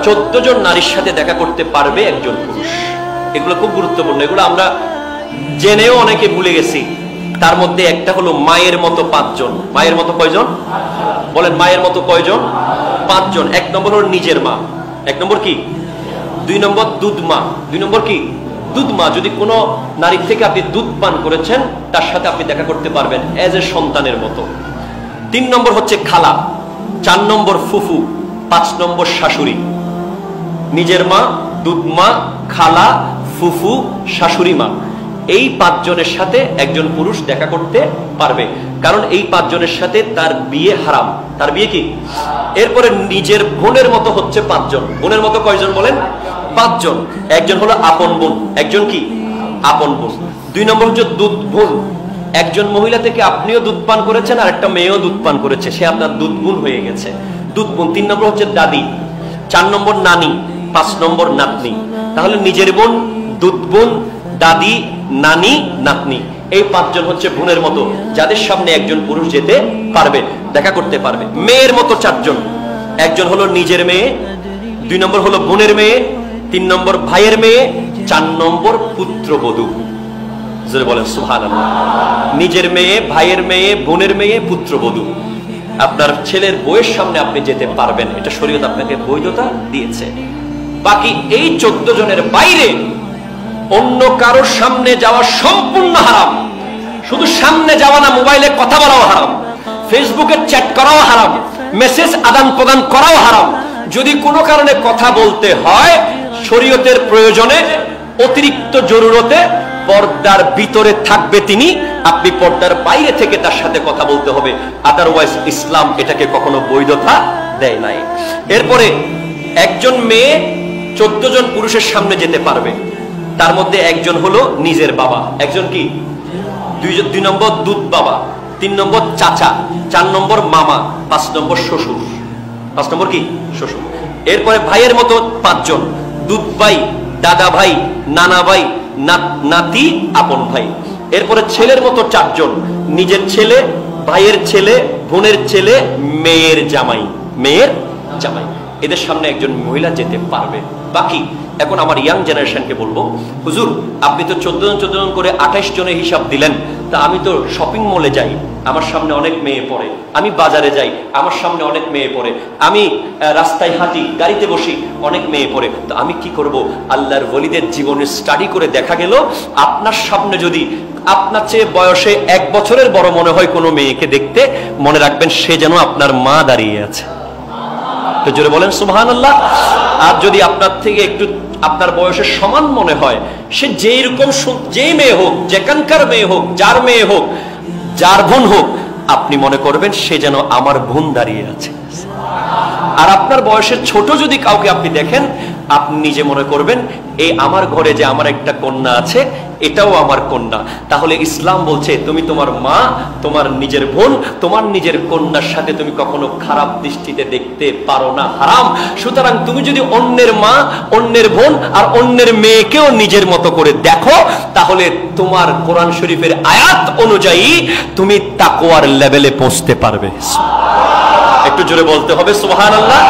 14 জন নারীর সাথে দেখা করতে পারবে একজন পুরুষ। এগুলো খুব গুরুত্বপূর্ণ, এগুলো আমরা জেনেও অনেকে ভুলে গেছি। তার মধ্যে একটা হলো মায়ের মতো 5 জন। মায়ের মতো কয়জন বলেন? মায়ের মতো কয়জন? 5 জন। 1 নম্বর হলো নিজের মা। 1 নম্বর কি? 2 নম্বর দুধ মা। 2 নম্বর কি? দুধ মা। যদি কোনো নারী থেকে আপনি দুধ পান করেছেন, তার সাথে আপনি দেখা করতে পারবেন এজ এ সন্তানের মতো। 3 নম্বর হচ্ছে খালা, 4 নম্বর ফুফু, 5 নম্বর শাশুড়ি। নিজের মা, দুধ মা, খালা, ফুফু, শাশুড়ি মা, এই 5 জনের সাথে একজন পুরুষ দেখা করতে পারবে, কারণ এই 5 জনের সাথে তার বিয়ে হারাম। তার বিয়ে কি? এরপরে নিজের বোনের মতো হচ্ছে 5 জন। বোনের মতো কয়জন বলেন? 5 জন। একজন হলো আপন বোন। একজন কি? আপন বোন। 2 নম্বর হচ্ছে দুধ বোন। একজন মহিলা থেকে আপনিও দুধ পান করেছেন আর একটা মেয়েও দুধ পান করেছে, সে আপনার দুধ বোন হয়ে গেছে, দুধ বোন। 3 নম্বর হচ্ছে দাদি, 4 নম্বর নানি, 5 নম্বর নাতনি। তাহলে নিজের বোন, দুধ বোন, দাদি, নানি, নাতনি, এই 5 জন হচ্ছে বোনের মতো, যাদের সামনে একজন পুরুষ যেতে পারবে, দেখা করতে পারবে। মেয়ের মতো 4 জন। একজন হলো নিজের মেয়ে, 2 নম্বর হলো বোনের মেয়ে, 3 নম্বর ভাইয়ের মেয়ে, 4 নম্বর পুত্রবধূ। বলেন সুবহানাল্লাহ। নিজের মেয়ে, ভাইয়ের মেয়ে, বোনের মেয়ে, পুত্রবধূ। আপনার ছেলের বউয়ের সামনে আপনি যেতে পারবেন, এটা শরীয়ত আপনাকে বৈধতা দিয়েছে। বাকি এই 14 জনের বাইরে অন্য কারোর সামনে যাওয়া সম্পূর্ণ হারাম। শুধু সামনে যাওয়া না, মোবাইলে কথা বলাও হারাম, ফেসবুকে চ্যাট করাও হারাম, মেসেজ আদান প্রদান করাও হারাম। যদি কোনো কারণে কথা বলতে হয় শরীয়তের প্রয়োজনে, অতিরিক্ত জরুরতে, পর্দার ভিতরে থাকবে তিনি, আপনি পর্দার বাইরে থেকে তার সাথে কথা বলতে হবে, আদারওয়াইজ ইসলাম এটাকে কখনো বৈধতা দেয় নাই। এরপরে একজন মেয়ে 14 জন পুরুষের সামনে যেতে পারবে, তার মধ্যে একজন হলো নিজের বাবা। একজন কি? 2 নম্বর দুধ বাবা, 3 নম্বর চাচা, 4 নম্বর মামা, 5 নম্বর শ্বশুর। 5 নম্বর কি? শ্বশুর। এরপরে ভাইয়ের মতো 5 জন, দুধ ভাই, দাদা ভাই, নানা ভাই, নাতি, আপন ভাই। এরপরে ছেলের মতো 4 জন, নিজের ছেলে, ভাইয়ের ছেলে, বোনের ছেলে, মেয়ের জামাই, মেয়ের জামাই। এদের সামনে একজন মহিলা যেতে পারবে। বাকি এখন আমার ইয়াং জেনারেশনকে বলবো, হুজুর আপনি তো 14 জন করে 28 জনের হিসাব দিলেন, তা আমি তো শপিং মলে যাই, আমার সামনে অনেক মেয়ে পড়ে, আমি বাজারে যাই, আমার সামনে অনেক মেয়ে পড়ে, আমি রাস্তায় হাঁটি, গাড়িতে বসি, অনেক মেয়ে পড়ে, তো আমি কি করব? আল্লাহর ওলিদের জীবনে স্টাডি করে দেখা গেল, আপনার সামনে যদি আপনার চেয়ে বয়সে 1 বছরের বড় মনে হয় কোনো মেয়েকে দেখতে, মনে রাখবেন সে যেন আপনার মা দাঁড়িয়ে আছে। তো জোরে বলেন সুবহানাল্লাহ। আর যদি আপনার থেকে একটু আপনার বয়সের সমান মনে হয়, সে যেই রকম, যেই মেয়ে হোক, যেখানকার মেয়ে হোক, যার মেয়ে হোক, যার বোন হোক, আপনি মনে করবেন সে যেন আমার বোন দাঁড়িয়ে আছে। আর আপনার বয়সের ছোট যদি কাউকে আপনি দেখেন, আপনি নিজে মনে করবেন এই আমার ঘরে যে আমার একটা কন্যা আছে, এটাও আমার কন্যা। তাহলে ইসলাম বলছে তুমি তোমার মা, তোমার নিজের বোন, তোমার নিজের কন্যার সাথে তুমি কখনো খারাপ দৃষ্টিতে দেখতে পারো না, হারাম। সুতরাং তুমি যদি অন্যের মা, অন্যের বোন আর অন্যের মেয়েকেও নিজের মতো করে দেখো, তাহলে তোমার কোরআন শরীফের আয়াত অনুযায়ী তুমি তাকওয়ার লেভেলে পৌঁছতে পারবে। একটু জোরে বলতে হবে সুবহানাল্লাহ।